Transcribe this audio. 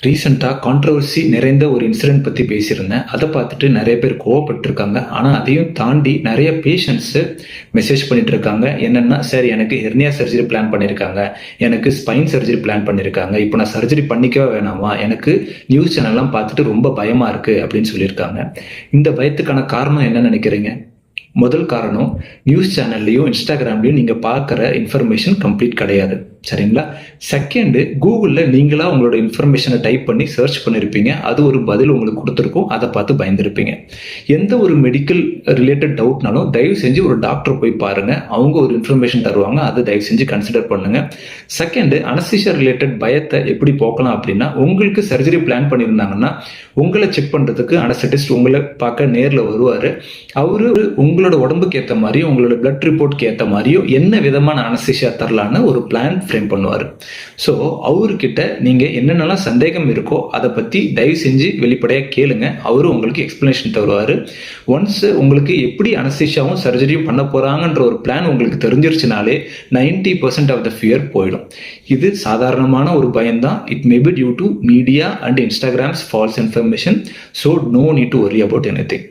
ரீசெண்டாக கான்ட்ரவர்சி நிறைந்த ஒரு இன்சிடென்ட் பற்றி பேசியிருந்தேன். அதை பார்த்துட்டு நிறைய பேர் கோவப்பட்டிருக்காங்க. ஆனால் அதையும் தாண்டி நிறைய பேஷண்ட்ஸு மெசேஜ் பண்ணிட்டு இருக்காங்க. என்னென்னா, சார் எனக்கு ஹெர்னியா சர்ஜரி பிளான் பண்ணியிருக்காங்க, எனக்கு ஸ்பைன் சர்ஜரி பிளான் பண்ணியிருக்காங்க, இப்போ நான் சர்ஜரி பண்ணிக்கவே வேணாமா, எனக்கு நியூஸ் சேனல்லாம் பார்த்துட்டு ரொம்ப பயமாக இருக்குது அப்படின்னு சொல்லியிருக்காங்க. இந்த பயத்துக்கான காரணம் என்ன நினைக்கிறீங்க? முதல் காரணம், நியூஸ் சேனல்லையும் இன்ஸ்டாகிராம்லையும் நீங்கள் பார்க்குற இன்ஃபர்மேஷன் கம்ப்ளீட் கிடையாது, சரிங்களா? செகண்டு, கூகுளில் நீங்களாக உங்களோட இன்ஃபர்மேஷனை டைப் பண்ணி சர்ச் பண்ணியிருப்பீங்க, அது ஒரு பதில் உங்களுக்கு கொடுத்துருக்கும், அதை பார்த்து பயந்துருப்பீங்க. எந்த ஒரு மெடிக்கல் ரிலேட்டட் டவுட்னாலும் தயவு செஞ்சு ஒரு டாக்டர் போய் பாருங்கள், அவங்க ஒரு இன்ஃபர்மேஷன் தருவாங்க, அதை தயவு செஞ்சு கன்சிடர் பண்ணுங்கள். செகண்டு, அனஸ்தீசியா ரிலேட்டட் பயத்தை எப்படி போக்கலாம் அப்படின்னா, உங்களுக்கு சர்ஜரி பிளான் பண்ணியிருந்தாங்கன்னா உங்களை செக் பண்ணுறதுக்கு அனஸ்தட்டிஸ்ட் உங்களை பார்க்க நேரில் வருவார். அவரு உங்களோட உடம்புக்கு ஏற்ற மாதிரியும் உங்களோட பிளட் ரிப்போர்ட்க்கு ஏற்ற மாதிரியும் என்ன விதமான அனஸ்தீசியா தரலான்னு ஒரு பிளான் ஃப்ரேம் பண்ணுவார். ஸோ அவர்கிட்ட நீங்கள் என்னென்னலாம் சந்தேகம் இருக்கோ அதை பற்றி தயவு செஞ்சு வெளிப்படையாக கேளுங்க. அவரு உங்களுக்கு எக்ஸ்பிளனேஷன் தருவார். ஒன்ஸ் உங்களுக்கு எப்படி அனஸ்தீசியாவும் சர்ஜரியும் பண்ண போகிறாங்கன்ற ஒரு பிளான் உங்களுக்கு தெரிஞ்சிருச்சுனாலே 90% ஆஃப் த ஃபியர் போயிடும். இது சாதாரணமான ஒரு பயம்தான். It may be due to media and Instagrams false information. So no need to worry about anything.